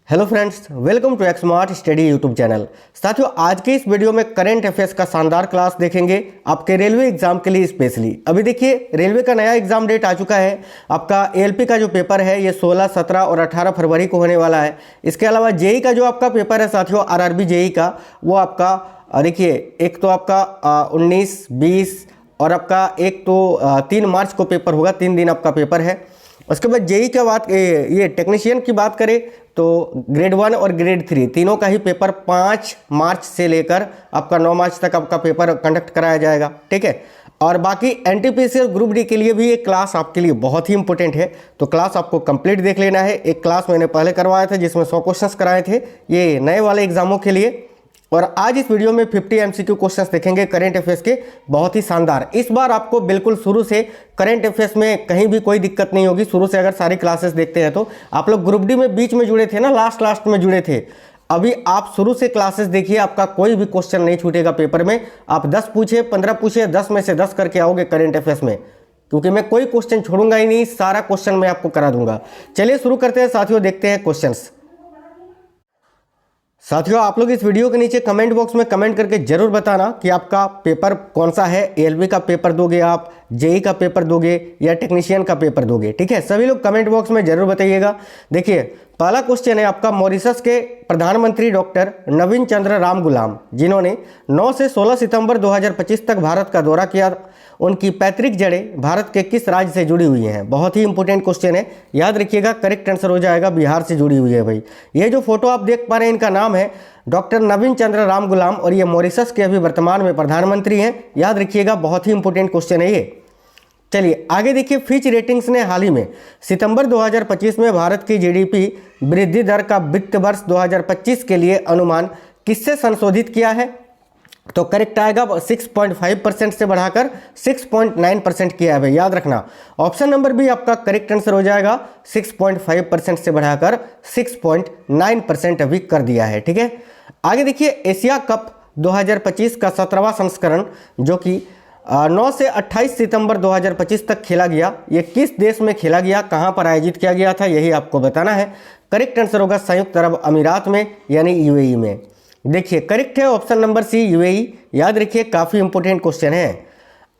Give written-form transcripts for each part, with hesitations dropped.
Hello friends, welcome to X smart study YouTube channel. साथियों, आज के इस वीडियो में करंट अफेयर्स का शानदार क्लास देखेंगे आपके रेलवे एग्जाम के लिए स्पेशली। अभी देखिए, रेलवे का नया एग्जाम डेट आ चुका है। आपका एएलपी का जो पेपर है ये 16, 17 और 18 फरवरी को होने वाला है। इसके अलावा जेई का जो आपका पेपर है साथियों, आरआरबी जेई का, वो आपका देखिए एक तो आपका 19, 20 और आपका एक तो 3 मार्च को पेपर होगा। 3 दिन आपका पेपर है। उसके बाद जेई का बात, ये टेक्नीशियन की बात करें तो ग्रेड 1 और ग्रेड 3 तीनों का ही पेपर 5 मार्च से लेकर आपका 9 मार्च तक आपका पेपर कंडक्ट कराया जाएगा। ठीक है। और बाकी एनटीपीसी और ग्रुप डी के लिए भी एक क्लास आपके लिए बहुत ही इंपॉर्टेंट है, तो क्लास आपको कंप्लीट देख लेना है। एक क्लास मैंने पहले करवाया था जिसमें 100 क्वेश्चंस कराए थे ये नए वाले एग्जामों के लिए। और आज इस वीडियो में 50 एमसीक्यू क्वेश्चंस देखेंगे करंट अफेयर्स के, बहुत ही शानदार। इस बार आपको बिल्कुल शुरू से करंट अफेयर्स में कहीं भी कोई दिक्कत नहीं होगी। शुरू से अगर सारी क्लासेस देखते हैं तो आप लोग ग्रुप डी में बीच में जुड़े थे ना, लास्ट में जुड़े थे। अभी आप शुरू से क्लासेस देखिए, आपका कोई भी क्वेश्चन नहीं छूटेगा पेपर में। आप 10 पूछे, 15 पूछे, 10 में से 10 करके आओगे करंट अफेयर्स में, क्योंकि मैं कोई क्वेश्चन छोड़ूंगा ही नहीं, सारा क्वेश्चन मैं आपको करा दूंगा। चलिए शुरू करते हैं साथियों, देखते हैं क्वेश्चंस। साथियों, आप लोग इस वीडियो के नीचे कमेंट बॉक्स में कमेंट करके जरूर बताना कि आपका पेपर कौन सा है। एएलपी का पेपर दोगे आप, जेई का पेपर दोगे या टेक्नीशियन का पेपर दोगे। ठीक है, सभी लोग कमेंट बॉक्स में जरूर बताइएगा। देखिए, पहला क्वेश्चन है आपका, मॉरिशस के प्रधानमंत्री डॉक्टर नवीन चंद्र रामगुलाम, जिन्होंने 9 से 16 सितंबर 2025 तक भारत का दौरा किया, उनकी पैतृक जड़ें भारत के किस राज्य से जुड़ी हुई हैं? बहुत ही इंपॉर्टेंट क्वेश्चन है, याद रखिएगा। करेक्ट आंसर हो जाएगा बिहार से जुड़ी हुई है भाई। ये जो फोटो आप देख पा रहे हैं, इनका नाम है डॉक्टर नवीन चंद्र रामगुलाम और ये मॉरिशस के अभी वर्तमान में प्रधानमंत्री हैं। याद रखिएगा, बहुत ही इंपॉर्टेंट क्वेश्चन है ये। चलिए आगे देखिए, फिच रेटिंग्स ने हाल ही में सितंबर 2025 में भारत की जीडीपी वृद्धि दर का वित्त वर्ष 2025 के लिए अनुमान किससे संशोधित किया है? तो करेक्ट आएगा 6.5% से बढ़ाकर 6.9% किया है। याद रखना, ऑप्शन नंबर बी आपका करेक्ट आंसर हो जाएगा। 6.5% से बढ़ाकर 6.9% अभी कर दिया है। ठीक है, आगे देखिए, एशिया कप 2025 का 17वां संस्करण जो कि 9 से 28 सितंबर 2025 तक खेला गया, ये किस देश में खेला गया, कहां पर आयोजित किया गया था, यही आपको बताना है। करेक्ट आंसर होगा संयुक्त अरब अमीरात में, यानी यूएई में। देखिए करेक्ट है ऑप्शन नंबर सी, यूएई। याद रखिए, काफी इंपॉर्टेंट क्वेश्चन है।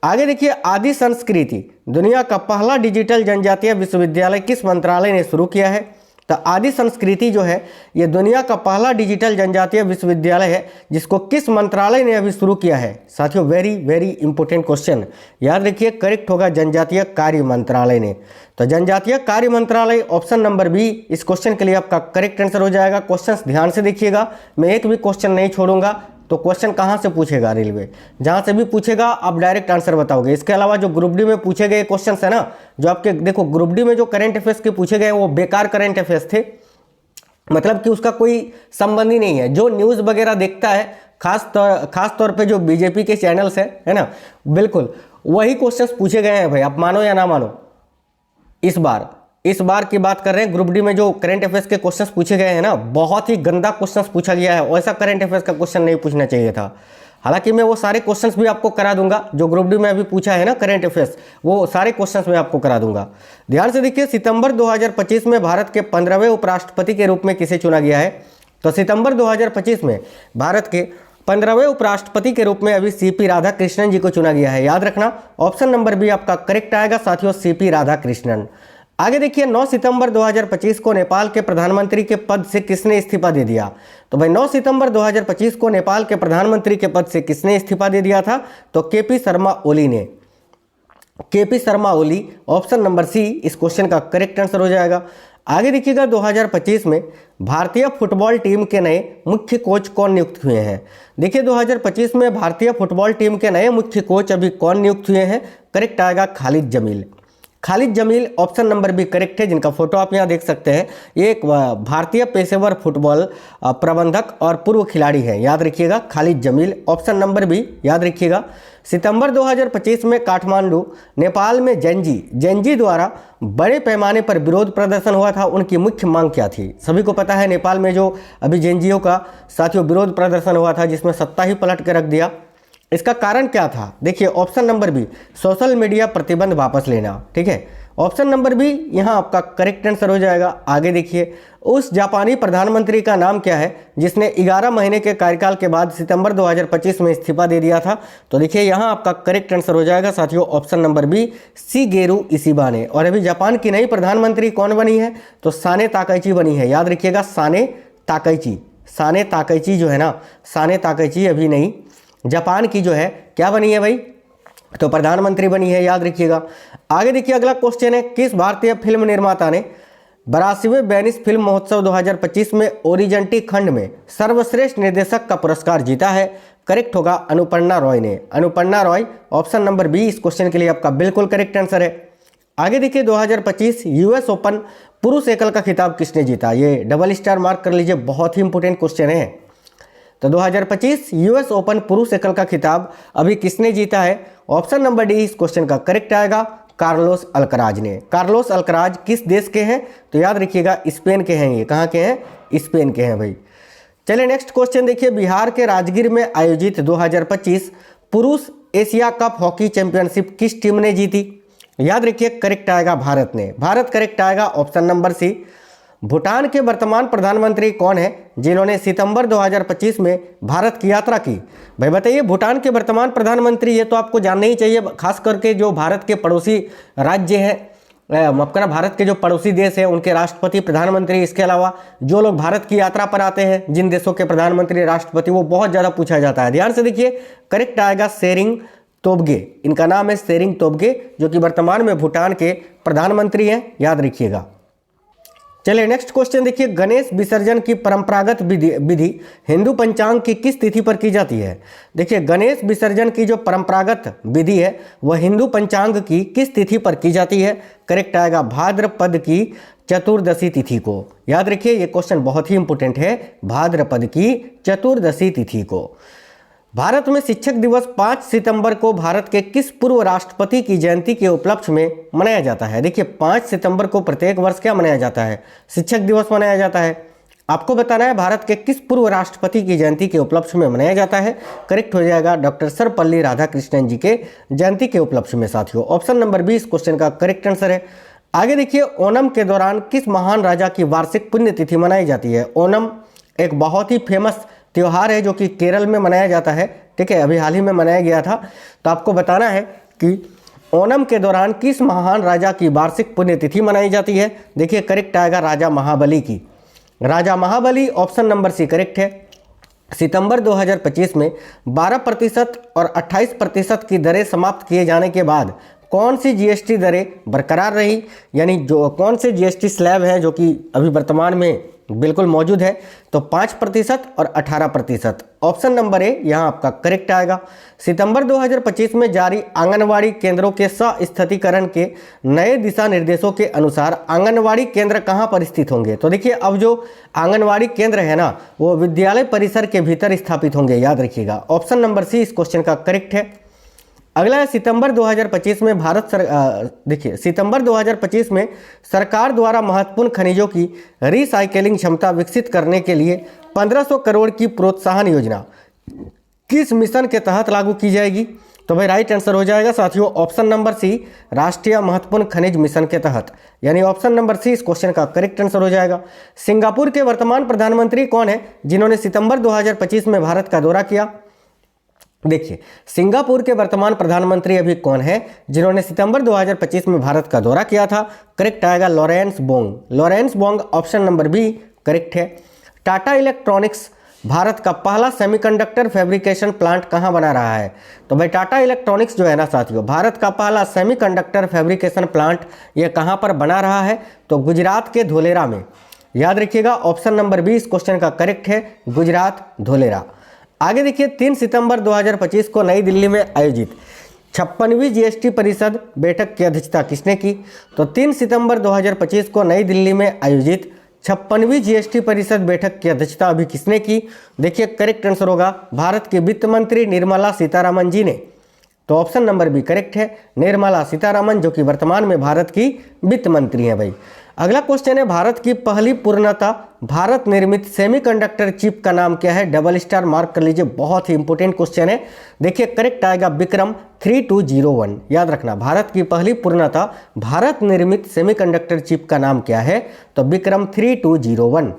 आगे देखिए, आदि संस्कृति दुनिया का पहला डिजिटल जनजातीय विश्वविद्यालय किस मंत्रालय ने शुरू किया है? तो आदि संस्कृति जो है ये दुनिया का पहला डिजिटल जनजातीय विश्वविद्यालय है, जिसको किस मंत्रालय ने अभी शुरू किया है? साथियों, वेरी वेरी इंपॉर्टेंट क्वेश्चन, याद रखिए करेक्ट होगा जनजातीय कार्य मंत्रालय ने। तो जनजातीय कार्य मंत्रालय, ऑप्शन नंबर बी इस क्वेश्चन के लिए आपका करेक्ट आंसर हो जाएगा। क्वेश्चन ध्यान से देखिएगा, मैं एक भी क्वेश्चन नहीं छोड़ूंगा। तो क्वेश्चन कहाँ से पूछेगा? रेलवे, जहाँ से भी पूछेगा आप डायरेक्ट आंसर बताओगे। इसके अलावा जो ग्रुप डी में पूछे गए क्वेश्चन है ना, जो आपके देखो ग्रुप डी में जो करंट अफेयर्स के पूछे गए वो बेकार करंट अफेयर्स थे, मतलब कि उसका कोई संबंध ही नहीं है। जो न्यूज़ वगैरह देखता है, खास तौर पे जो बीजेपी के चैनल्स है ना, बिल्कुल वही क्वेश्चंस पूछे गए हैं भाई, आप मानो या ना मानो। इस बार की बात कर रहे हैं, ग्रुप डी में जो करंट अफेयर्स के क्वेश्चंस पूछे गए हैं ना, बहुत ही गंदा क्वेश्चंस पूछा गया है। वैसा करंट अफेयर्स का क्वेश्चन नहीं पूछना चाहिए था। हालांकि मैं वो सारे क्वेश्चंस भी आपको करा दूंगा जो ग्रुप डी में अभी पूछा है ना करंट अफेयर्स, वो सारे क्वेश्चंस मैं आपको करा दूंगा। ध्यान से देखिए, सितंबर 2025 में भारत के 15वें उपराष्ट्रपति के रूप में किसे चुना गया है? तो सितंबर 2025 में भारत के 15वें उपराष्ट्रपति के रूप में अभी सीपी राधाकृष्णन जी को चुना गया है। याद रखना, ऑप्शन नंबर बी आपका करेक्ट आएगा साथियों, सीपी राधाकृष्णन। आगे देखिए, 9 सितंबर 2025 को नेपाल के प्रधानमंत्री के पद से किसने इस्तीफा दे दिया? तो भाई 9 सितंबर 2025 को नेपाल के प्रधानमंत्री के पद से किसने इस्तीफा दे दिया था? तो केपी शर्मा ओली ने। KP Sharma Oli, option number C इस क्वेश्चन का करेक्ट आंसर हो जाएगा। आगे देखिएगा, 2025 में भारतीय फुटबॉल टीम के नए मुख्य कोच कौन नियुक्त हुए हैं? देखिए 2025 में भारतीय फुटबॉल टीम के नए मुख्य कोच अभी कौन नियुक्त हुए हैं? करेक्ट आएगा Khalid Jamil. Khalid Jamil, option number B correct है, जिनका फोटो आप यहाँ देख सकते हैं। ये एक भारतीय पेशेवर फुटबॉल प्रबंधक और पूर्व खिलाड़ी हैं। याद रखिएगा Khalid Jamil, option number B याद रखिएगा। सितंबर 2025 में काठमांडू, नेपाल में जेनजी द्वारा बड़े पैमाने पर विरोध प्रदर्शन हुआ था। उनकी मुख्य मांग क्या थी? सभी को पता है नेपाल में जो अभी जेनजीओ का साथियों विरोध प्रदर्शन हुआ था, जिसमें सत्ता ही पलट के रख दिया। इसका कारण क्या था? देखिए option number B, social media प्रतिबंध वापस लेना। ठीक है, ऑप्शन नंबर बी यहाँ आपका करेक्ट आंसर हो जाएगा। आगे देखिए, उस जापानी प्रधानमंत्री का नाम क्या है जिसने 11 महीने के कार्यकाल के बाद सितंबर 2025 में इस्तीफा दे दिया था? तो देखिए यहाँ आपका करेक्ट आंसर हो जाएगा साथियों option number B Shigeru Ishiba ने। और अभी जापान की नई प्रधानमंत्री कौन बनी है? तो साने ताकाइची बनी है। याद रखिएगा साने ताकाइची जो है ना, साने ताकाइची अभी नहीं, जापान की जो है क्या बनी है भाई? तो प्रधानमंत्री बनी है, याद रखिएगा। आगे देखिए अगला क्वेश्चन है, किस भारतीय फिल्म निर्माता ने 82वें वेनिस फिल्म महोत्सव 2025 में ओरिजेंटी खंड में सर्वश्रेष्ठ निर्देशक का पुरस्कार जीता है? करेक्ट होगा अनुपर्णा रॉय ने। Anuparna Roy, option number B इस क्वेश्चन के लिए आपका बिल्कुल करेक्ट आंसर है। आगे देखिए 2025 यूएस ओपन पुरुष एकल का खिताब किसने जीता? ये डबल स्टार मार्क कर लीजिए, बहुत ही इंपोर्टेंट क्वेश्चन है। तो 2025 यूएस ओपन पुरुष एकल का खिताब अभी किसने जीता है? ऑप्शन नंबर डी इस क्वेश्चन का करेक्ट आएगा, कार्लोस अल्कराज ने। कार्लोस अल्कराज किस देश के हैं? तो याद रखिएगा स्पेन के हैं। ये कहाँ के हैं? स्पेन के हैं भाई। चलिए नेक्स्ट क्वेश्चन देखिए, बिहार के राजगीर में आयोजित 2025 पुरुष एशिया कप हॉकी चैंपियनशिप किस टीम ने जीती? याद रखिए करेक्ट आएगा भारत ने। भारत करेक्ट आएगा ऑप्शन नंबर सी। भूटान के वर्तमान प्रधानमंत्री कौन है जिन्होंने सितंबर 2025 में भारत की यात्रा की? भाई बताइए, भूटान के वर्तमान प्रधानमंत्री, ये तो आपको जानना ही चाहिए, खास करके जो भारत के पड़ोसी राज्य हैं, माफ करना, भारत के जो पड़ोसी देश हैं उनके राष्ट्रपति, प्रधानमंत्री, इसके अलावा जो लोग भारत की यात्रा पर आते हैं, जिन देशों के प्रधानमंत्री, राष्ट्रपति, वो बहुत ज़्यादा पूछा जाता है। ध्यान से देखिए, करेक्ट आएगा सेरिंग तोब्गे। इनका नाम है सेरिंग तोब्गे, जो कि वर्तमान में भूटान के प्रधानमंत्री हैं, याद रखिएगा। चलिए नेक्स्ट क्वेश्चन देखिए, गणेश विसर्जन की परंपरागत विधि हिंदू पंचांग की किस तिथि पर की जाती है? देखिए गणेश विसर्जन की जो परंपरागत विधि है वह हिंदू पंचांग की किस तिथि पर की जाती है? करेक्ट आएगा भाद्रपद की चतुर्दशी तिथि को। याद रखिए ये क्वेश्चन बहुत ही इंपोर्टेंट है, भाद्रपद की चतुर्दशी तिथि को। भारत में शिक्षक दिवस 5 सितंबर को भारत के किस पूर्व राष्ट्रपति की जयंती के उपलक्ष्य में मनाया जाता है? देखिए 5 सितंबर को प्रत्येक वर्ष क्या मनाया जाता है? शिक्षक दिवस मनाया जाता है। आपको बताना है भारत के किस पूर्व राष्ट्रपति की जयंती के उपलक्ष्य में मनाया जाता है? करेक्ट हो जाएगा डॉक्टर सर्वपल्ली राधाकृष्णन जी के जयंती के उपलक्ष्य में साथियों। ऑप्शन नंबर 20 क्वेश्चन का करेक्ट आंसर है। आगे देखिए, ओणम के दौरान किस महान राजा की वार्षिक पुण्यतिथि मनाई जाती है? ओणम एक बहुत ही फेमस त्योहार है जो कि केरल में मनाया जाता है, ठीक है, अभी हाल ही में मनाया गया था। तो आपको बताना है कि ओणम के दौरान किस महान राजा की वार्षिक पुण्यतिथि मनाई जाती है? देखिए करेक्ट आएगा राजा महाबली की। राजा महाबली, ऑप्शन नंबर सी करेक्ट है। सितंबर 2025 में 12% और 28% की दरें समाप्त किए जाने के बाद कौन सी जीएसटी दरें बरकरार रही? यानी जो कौन से जीएसटी स्लैब हैं जो कि अभी वर्तमान में बिल्कुल मौजूद है? तो 5% और 18%। ऑप्शन नंबर ए यहाँ आपका करेक्ट आएगा। सितंबर 2025 में जारी आंगनवाड़ी केंद्रों के सस्थितीकरण के नए दिशा निर्देशों के अनुसार आंगनवाड़ी केंद्र कहाँ पर स्थित होंगे? तो देखिए अब जो आंगनवाड़ी केंद्र है ना वो विद्यालय परिसर के भीतर स्थापित होंगे, याद रखिएगा। ऑप्शन नंबर सी इस क्वेश्चन का करेक्ट है। अगला है सितंबर 2025 में देखिए सितंबर 2025 में सरकार द्वारा महत्वपूर्ण खनिजों की रिसाइकलिंग क्षमता विकसित करने के लिए 1500 करोड़ की प्रोत्साहन योजना किस मिशन के तहत लागू की जाएगी? तो भाई राइट आंसर हो जाएगा साथियों ऑप्शन नंबर सी, राष्ट्रीय महत्वपूर्ण खनिज मिशन के तहत। यानी ऑप्शन नंबर सी इस क्वेश्चन का करेक्ट आंसर हो जाएगा। सिंगापुर के वर्तमान प्रधानमंत्री कौन है जिन्होंने सितंबर 2025 में भारत का दौरा किया? देखिए सिंगापुर के वर्तमान प्रधानमंत्री अभी कौन है जिन्होंने सितंबर 2025 में भारत का दौरा किया था? करेक्ट आएगा Lawrence Wong. Lawrence Wong, option number B correct है। टाटा इलेक्ट्रॉनिक्स भारत का पहला सेमीकंडक्टर फैब्रिकेशन प्लांट कहाँ बना रहा है? तो भाई टाटा इलेक्ट्रॉनिक्स जो है ना साथियों, भारत का पहला सेमीकंडक्टर फैब्रिकेशन प्लांट ये कहाँ पर बना रहा है? तो गुजरात के धोलेरा में। याद रखिएगा ऑप्शन नंबर बी इस क्वेश्चन का करेक्ट है, गुजरात धोलेरा। आगे देखिए 3 सितंबर 2025 को नई दिल्ली में आयोजित 56वीं जीएसटी परिषद बैठक की अध्यक्षता किसने की? तो 3 सितंबर 2025 को नई दिल्ली में आयोजित 56वीं जीएसटी परिषद बैठक की अध्यक्षता अभी किसने की? देखिए करेक्ट आंसर होगा भारत के वित्त मंत्री निर्मला सीतारामन जी ने। तो ऑप्शन नंबर बी करेक्ट है, निर्मला सीतारामन, जो कि वर्तमान में भारत की वित्त मंत्री हैं भाई। अगला क्वेश्चन है, भारत की पहली पूर्णतः भारत निर्मित सेमीकंडक्टर चिप का नाम क्या है? डबल स्टार मार्क कर लीजिए, बहुत ही इंपॉर्टेंट क्वेश्चन है। देखिए करेक्ट आएगा विक्रम 3201। याद रखना, भारत की पहली पूर्णतः भारत निर्मित सेमीकंडक्टर चिप का नाम क्या है? तो विक्रम 3201।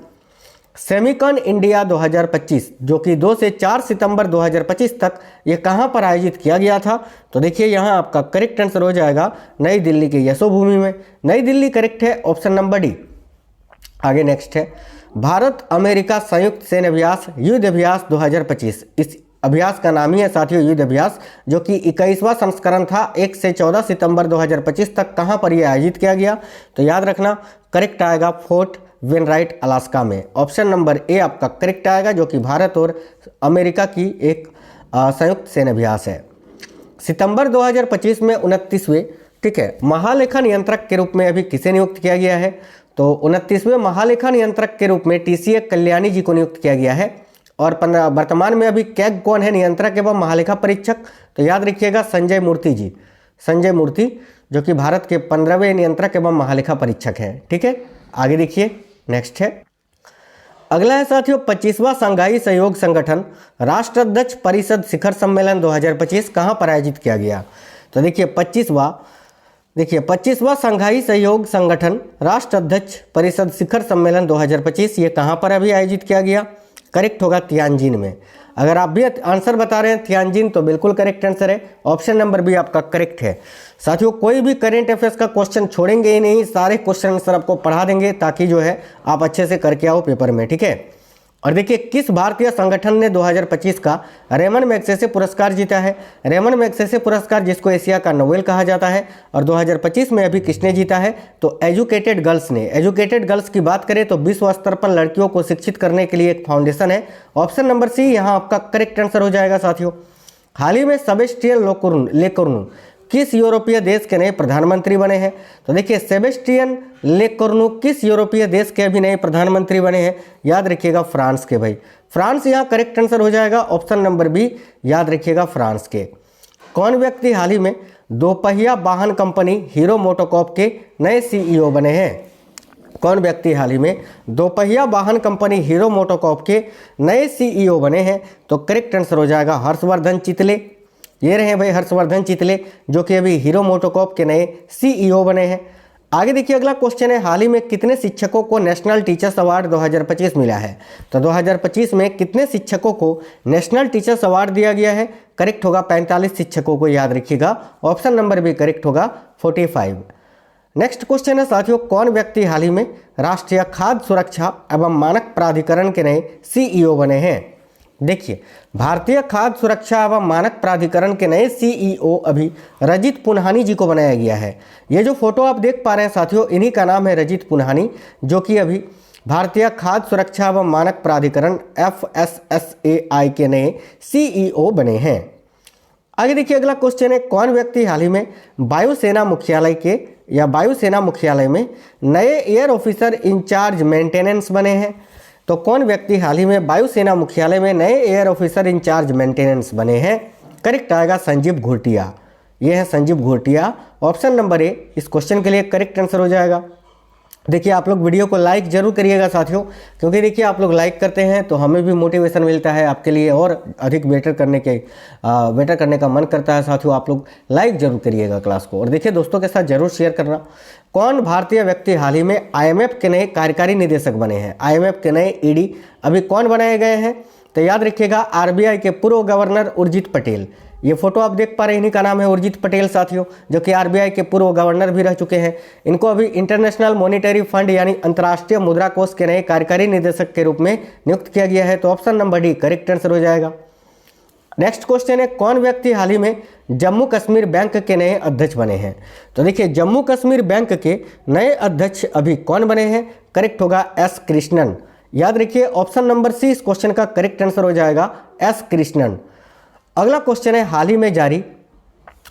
सेमिकॉन इंडिया 2025 जो कि 2 से 4 सितंबर 2025 तक ये कहाँ पर आयोजित किया गया था? तो देखिए यहाँ आपका करेक्ट आंसर हो जाएगा नई दिल्ली के यशोभूमि में। नई दिल्ली करेक्ट है, ऑप्शन नंबर डी। आगे नेक्स्ट है, भारत अमेरिका संयुक्त सैन्य अभ्यास युद्ध अभ्यास 2025। इस अभ्यास का नाम ही है साथियों युद्ध अभ्यास, जो कि 21वां संस्करण था। 1 से 14 सितंबर 2025 तक कहाँ पर यह आयोजित किया गया? तो याद रखना करेक्ट आएगा फोर्ट वेनराइट अलास्का में। ऑप्शन नंबर ए आपका करेक्ट आएगा, जो कि भारत और अमेरिका की एक संयुक्त सैन्य अभ्यास है। सितंबर 2025 में 29वें, ठीक है, महालेखा नियंत्रक के रूप में अभी किसे नियुक्त किया गया है? तो 29वें महालेखा नियंत्रक के रूप में टीसीए कल्याणी जी को नियुक्त किया गया है। और वर्तमान में अभी कैग कौन है नियंत्रक एवं महालेखा परीक्षक? तो याद रखिएगा संजय मूर्ति जी, संजय मूर्ति, जो कि भारत के 15वें नियंत्रक एवं महालेखा परीक्षक हैं। ठीक है, आगे देखिए नेक्स्ट है। अगला है साथियों 25वां संघाई सहयोग संगठन राष्ट्राध्यक्ष परिषद शिखर सम्मेलन 2025 कहां पर आयोजित किया गया? तो देखिए 25वां संघाई सहयोग संगठन राष्ट्राध्यक्ष परिषद शिखर सम्मेलन 2025 ये कहां पर अभी आयोजित किया गया? करेक्ट होगा तियानजिन में। अगर आप भी आंसर बता रहे हैं तियानजिन तो बिल्कुल करेक्ट आंसर है, ऑप्शन नंबर बी आपका करेक्ट है। साथियों कोई भी करेंट अफेयर्स का क्वेश्चन छोड़ेंगे ही नहीं, सारे क्वेश्चन आंसर आपको पढ़ा देंगे ताकि जो है आप अच्छे से करके आओ पेपर में। ठीक है, और देखिए किस भारतीय संगठन ने 2025 का रेमन मैग्सेसे पुरस्कार जीता है? रेमन मैग्सेसे पुरस्कार जिसको एशिया का नोबेल कहा जाता है, और 2025 में अभी किसने जीता है? तो एजुकेटेड गर्ल्स ने। एजुकेटेड गर्ल्स की बात करें तो विश्व स्तर पर लड़कियों को शिक्षित करने के लिए एक फाउंडेशन है। ऑप्शन नंबर सी यहाँ आपका करेक्ट आंसर हो जाएगा साथियों। हाल ही में सेबेस्टियन लेकोर्नु किस यूरोपीय देश के नए प्रधानमंत्री बने हैं? तो देखिए सेबेस्टियन लेकोर्नु किस यूरोपीय देश के अभी नए प्रधानमंत्री बने हैं? याद रखिएगा फ्रांस के भाई, फ्रांस यहाँ करेक्ट आंसर हो जाएगा, ऑप्शन नंबर बी याद रखिएगा फ्रांस के। कौन व्यक्ति हाल ही में दोपहिया वाहन कंपनी हीरो मोटोकॉर्प के नए सीईओ बने हैं? कौन व्यक्ति हाल ही में दोपहिया वाहन कंपनी हीरो मोटोकॉर्प के नए सीईओ बने हैं? तो करेक्ट आंसर हो जाएगा हर्षवर्धन चितले। ये रहे भाई हर्षवर्धन चितले, जो कि अभी हीरो मोटोकॉर्प के नए सीईओ बने हैं। आगे देखिए अगला क्वेश्चन है, हाल ही में कितने शिक्षकों को नेशनल टीचर्स अवार्ड 2025 मिला है? तो 2025 में कितने शिक्षकों को नेशनल टीचर्स अवार्ड दिया गया है? करेक्ट होगा 45 शिक्षकों को, याद रखिएगा, ऑप्शन नंबर भी करेक्ट होगा 45। नेक्स्ट क्वेश्चन है साथियों, कौन व्यक्ति हाल ही में राष्ट्रीय खाद्य सुरक्षा एवं मानक प्राधिकरण के नए सीईओ बने हैं? देखिए भारतीय खाद्य सुरक्षा एवं मानक प्राधिकरण के नए सीईओ अभी रजित पुन्हानी जी को बनाया गया है। ये जो फोटो आप देख पा रहे हैं साथियों, इन्हीं का नाम है रजित पुन्हानी, जो कि अभी भारतीय खाद्य सुरक्षा एवं मानक प्राधिकरण FSSAI के नए सीईओ बने हैं। आगे देखिए अगला क्वेश्चन है, कौन व्यक्ति हाल ही में वायुसेना मुख्यालय में नए एयर ऑफिसर इंचार्ज मेंटेनेंस बने हैं? तो कौन व्यक्ति हाल ही में वायुसेना मुख्यालय में नए एयर ऑफिसर इंचार्ज मेंटेनेंस बने हैं? करेक्ट आएगा संजीव घोटिया। ये है Sanjeev Ghotia, option number A इस क्वेश्चन के लिए करेक्ट आंसर हो जाएगा। देखिए आप लोग वीडियो को लाइक जरूर करिएगा साथियों, क्योंकि देखिए आप लोग लाइक करते हैं तो हमें भी मोटिवेशन मिलता है आपके लिए और अधिक बेटर करने का मन करता है साथियों। आप लोग लाइक जरूर करिएगा क्लास को, और देखिए दोस्तों के साथ जरूर शेयर करना। कौन भारतीय व्यक्ति हाल ही में IMF के नए कार्यकारी निदेशक बने हैं? IMF के नए ED अभी कौन बनाए गए हैं? तो याद रखिएगा RBI के पूर्व गवर्नर उर्जित पटेल। ये फोटो आप देख पा रहे हैं, इन्हीं का नाम है उर्जित पटेल साथियों, जो कि RBI के पूर्व गवर्नर भी रह चुके हैं। इनको अभी इंटरनेशनल मॉनिटरी फंड यानी अंतर्राष्ट्रीय मुद्रा कोष के नए कार्यकारी निदेशक के रूप में नियुक्त किया गया है। तो option number D correct answer हो जाएगा। नेक्स्ट क्वेश्चन है, कौन व्यक्ति हाल ही में जम्मू कश्मीर बैंक के नए अध्यक्ष बने हैं? तो देखिए जम्मू कश्मीर बैंक के नए अध्यक्ष अभी कौन बने हैं? करेक्ट होगा S कृष्णन। याद रखिए ऑप्शन नंबर सी इस क्वेश्चन का करेक्ट आंसर हो जाएगा S कृष्णन। अगला क्वेश्चन है, हाल ही में जारी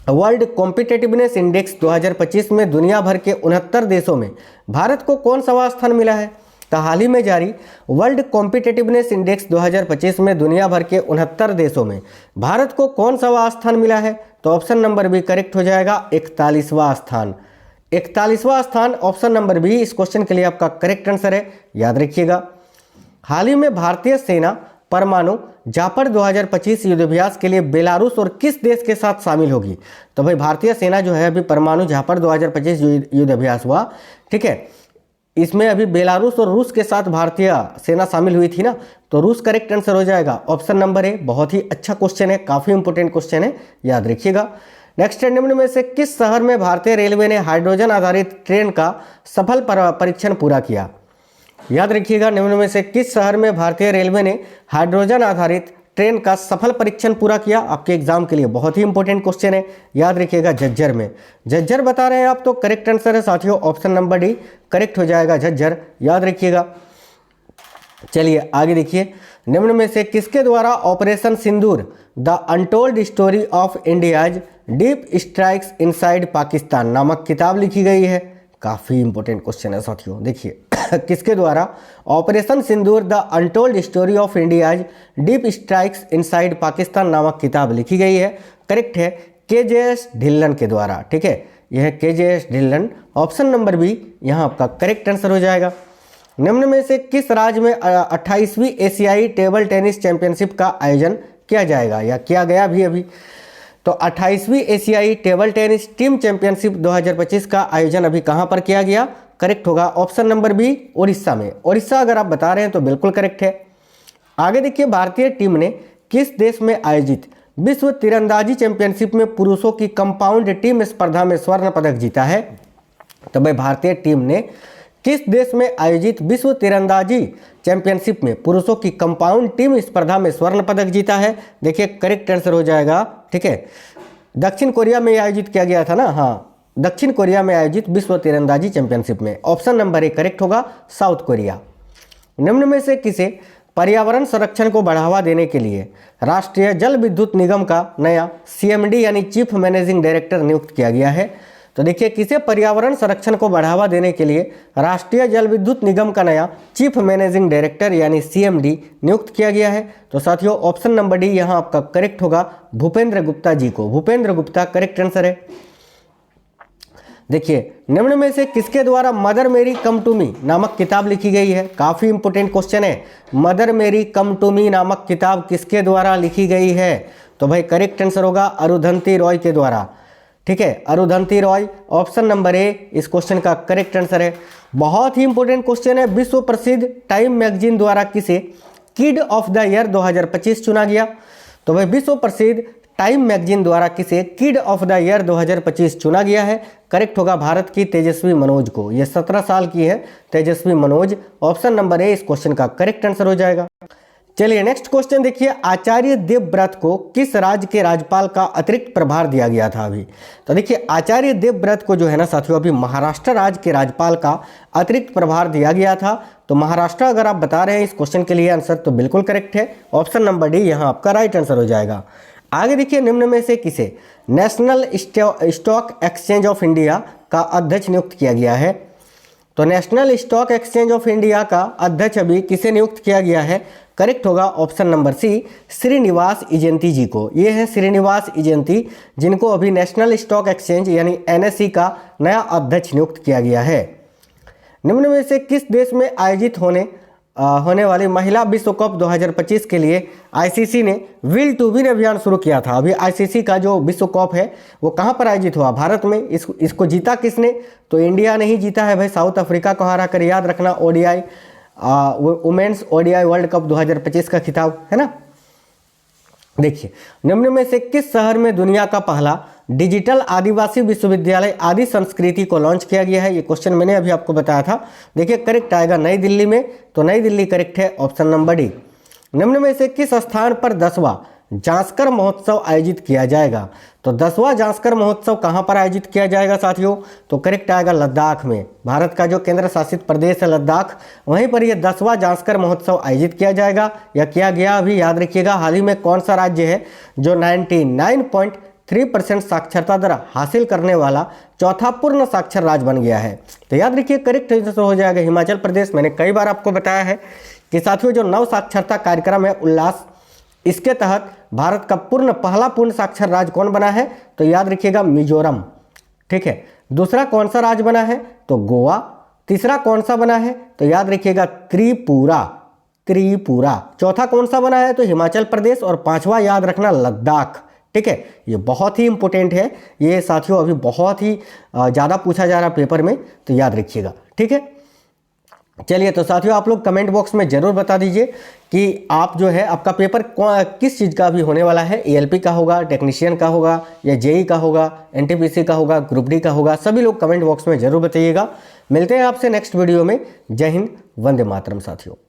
वर्ल्ड कॉम्पिटिटिवनेस इंडेक्स 2025 में दुनिया भर के 69 देशों में भारत को कौन सा स्थान मिला है? तो हाल ही में जारी वर्ल्ड कॉम्पिटिटिवनेस इंडेक्स 2025 में दुनिया भर के 69 देशों में भारत को कौन सा स्थान मिला है? तो ऑप्शन नंबर बी करेक्ट हो जाएगा 41वां स्थान। 41वां स्थान ऑप्शन नंबर बी इस क्वेश्चन के लिए आपका करेक्ट आंसर है, याद रखिएगा। हाल ही में भारतीय सेना परमाणु जापर 2025 युद्धाभ्यास के लिए बेलारूस और किस देश के साथ शामिल होगी? तो भाई भारतीय सेना जो है अभी परमाणु जापर 2025 युद्धाभ्यास हुआ, ठीक है, इसमें अभी बेलारूस और रूस के साथ भारतीय सेना शामिल हुई थी ना, तो रूस करेक्ट आंसर हो जाएगा, ऑप्शन नंबर ए। बहुत ही अच्छा क्वेश्चन है, काफी इंपोर्टेंट क्वेश्चन है, याद रखिएगा। नेक्स्ट है, निम्न में से किस शहर में भारतीय रेलवे ने हाइड्रोजन आधारित ट्रेन का सफल परीक्षण पूरा किया? याद रखिएगा, निम्न में से किस शहर में भारतीय रेलवे ने हाइड्रोजन आधारित ट्रेन का सफल परीक्षण पूरा किया? आपके एग्जाम के लिए बहुत ही इंपॉर्टेंट क्वेश्चन है, याद रखिएगा, झज्जर में। झज्जर बता रहे हैं आप, तो करेक्ट आंसर है साथियों, ऑप्शन नंबर डी करेक्ट हो जाएगा, झज्जर, याद रखिएगा। चलिए आगे देखिए, निम्न में से किसके द्वारा operation Sindoor the untold story of India's deep strikes inside Pakistan नामक किताब लिखी गई है? काफी इंपॉर्टेंट क्वेश्चन है साथियों, देखिए किसके द्वारा operation Sindoor the untold story of India's deep strikes inside Pakistan नामक किताब लिखी गई है? करेक्ट है, केजेएस ढिल्लन के द्वारा, ठीक है, यह है KJS Dhillon, option number B यहाँ आपका करेक्ट आंसर हो जाएगा। निम्न में से किस राज्य में 28वीं एशियाई टेबल टेनिस चैंपियनशिप का आयोजन किया जाएगा या किया गया भी अभी? तो 28वीं एशियाई टेबल टेनिस टीम चैंपियनशिप 2025 का आयोजन अभी कहां पर किया गया? करेक्ट होगा, ऑप्शन नंबर बी उड़ीसा में। उड़ीसा अगर आप बता रहे हैं तो बिल्कुल करेक्ट है। आगे देखिए, भारतीय टीम ने किस देश में आयोजित विश्व तीरंदाजी चैंपियनशिप में पुरुषों की कंपाउंड टीम स्पर्धा में स्वर्ण पदक जीता है? तो भाई भारतीय टीम ने किस देश में आयोजित विश्व तीरंदाजी चैंपियनशिप में पुरुषों की कंपाउंड टीम स्पर्धा में स्वर्ण पदक जीता है? देखिए करेक्ट आंसर हो जाएगा, ठीक है, दक्षिण कोरिया में आयोजित किया गया था ना, हाँ, दक्षिण कोरिया में आयोजित विश्व तीरंदाजी चैंपियनशिप में, ऑप्शन नंबर ए करेक्ट होगा, साउथ कोरिया। निम्न में से किसे पर्यावरण संरक्षण को बढ़ावा देने के लिए राष्ट्रीय जल विद्युत निगम का नया CMD यानी चीफ मैनेजिंग डायरेक्टर नियुक्त किया गया है? तो देखिए, किसे पर्यावरण संरक्षण को बढ़ावा देने के लिए राष्ट्रीय जल विद्युत निगम का नया चीफ मैनेजिंग डायरेक्टर यानी CMD नियुक्त किया गया है? तो साथियों ऑप्शन नंबर डी यहाँ आपका करेक्ट होगा, भूपेंद्र गुप्ता जी को, भूपेंद्र गुप्ता करेक्ट आंसर है। देखिए, निम्न में से किसके द्वारा मदर मेरी कम टू मी नामक किताब लिखी गई है? काफी इंपोर्टेंट क्वेश्चन है, मदर मेरी कम टू मी नामक किताब किसके द्वारा लिखी गई है? तो भाई करेक्ट आंसर होगा अरुंधति रॉय के द्वारा, ठीक है, Arundhati Roy, option number A इस क्वेश्चन का करेक्ट आंसर है। बहुत ही इंपॉर्टेंट क्वेश्चन है, विश्व प्रसिद्ध टाइम मैगजीन द्वारा किसे किड ऑफ द ईयर 2025 चुना गया? तो भाई विश्व प्रसिद्ध टाइम मैगजीन द्वारा किसे किड ऑफ द ईयर 2025 चुना गया है? करेक्ट होगा भारत की तेजस्वी मनोज को, ये 17 साल की है तेजस्वी मनोज, ऑप्शन नंबर ए इस क्वेश्चन का करेक्ट आंसर हो जाएगा। चलिए नेक्स्ट क्वेश्चन देखिए, आचार्य देवव्रत को किस राज्य के राज्यपाल का अतिरिक्त प्रभार दिया गया था अभी? तो देखिए, आचार्य देवव्रत को जो है ना साथियों अभी महाराष्ट्र राज्य के राज्यपाल का अतिरिक्त प्रभार दिया गया था। तो महाराष्ट्र अगर आप बता रहे हैं इस क्वेश्चन के लिए आंसर, तो बिल्कुल करेक्ट है, ऑप्शन नंबर डी यहाँ आपका राइट आंसर हो जाएगा। आगे देखिए, निम्न में से किसे national stock exchange of India का अध्यक्ष नियुक्त किया गया है? तो national stock exchange of India का अध्यक्ष अभी किसे नियुक्त किया गया है? करेक्ट होगा ऑप्शन नंबर सी श्रीनिवास इजेंती जी को, ये है श्रीनिवास इजेंती जिनको अभी नेशनल स्टॉक एक्सचेंज यानी NSE का नया अध्यक्ष नियुक्त किया गया है। निम्न में से किस देश में आयोजित होने वाली महिला विश्व कप 2025 के लिए ICC ने विल टू विन अभियान शुरू किया था? अभी ICC का जो विश्व कप है वो कहाँ पर आयोजित हुआ? भारत में। इसको जीता किसने? तो इंडिया नहीं जीता है भाई, साउथ अफ्रीका को हरा कर, याद रखना, ODI women's ODI world cup 2025 का खिताब है ना। देखिए, निम्न में से किस शहर में दुनिया का पहला डिजिटल आदिवासी विश्वविद्यालय आदि संस्कृति को लॉन्च किया गया है? ये क्वेश्चन मैंने अभी आपको बताया था। देखिए करेक्ट आएगा नई दिल्ली में, तो नई दिल्ली करेक्ट है, ऑप्शन नंबर डी। निम्न में से किस स्थान पर 10वां जांस्कर महोत्सव आयोजित किया जाएगा? तो 10वां जांस्कर महोत्सव कहां पर आयोजित किया जाएगा साथियों? तो करेक्ट आएगा लद्दाख में, भारत का जो केंद्र शासित प्रदेश है लद्दाख, वहीं पर यह 10वां जांस्कर महोत्सव आयोजित किया जाएगा या किया गया अभी, याद रखिएगा। हाल ही में कौन सा राज्य है जो 99.3% साक्षरता दर हासिल करने वाला चौथा पूर्ण साक्षर राज्य बन गया है? तो याद रखिए करेक्ट आंसर हो जाएगा हिमाचल प्रदेश। मैंने कई बार आपको बताया है कि साथियों जो नव साक्षरता कार्यक्रम है उल्लास, इसके तहत भारत का पहला पूर्ण साक्षर राज्य कौन बना है? तो याद रखिएगा मिजोरम, ठीक है, दूसरा कौन सा राज्य बना है, तो गोवा। तीसरा कौन सा बना है, तो याद रखिएगा त्रिपुरा, त्रिपुरा। चौथा कौन सा बना है, तो हिमाचल प्रदेश। और पांचवा याद रखना लद्दाख। ठीक है, ये बहुत ही इंपॉर्टेंट है ये साथियों, अभी बहुत ही ज़्यादा पूछा जा रहा पेपर में, तो याद रखिएगा। ठीक है, चलिए तो साथियों आप लोग कमेंट बॉक्स में ज़रूर बता दीजिए कि आप जो है आपका पेपर किस चीज़ का भी होने वाला है, एएलपी का होगा, टेक्नीशियन का होगा, या जेई का होगा, एनटीपीसी का होगा, ग्रुप डी का होगा। सभी लोग कमेंट बॉक्स में ज़रूर बताइएगा। मिलते हैं आपसे नेक्स्ट वीडियो में। जय हिंद, वंदे मातरम साथियों।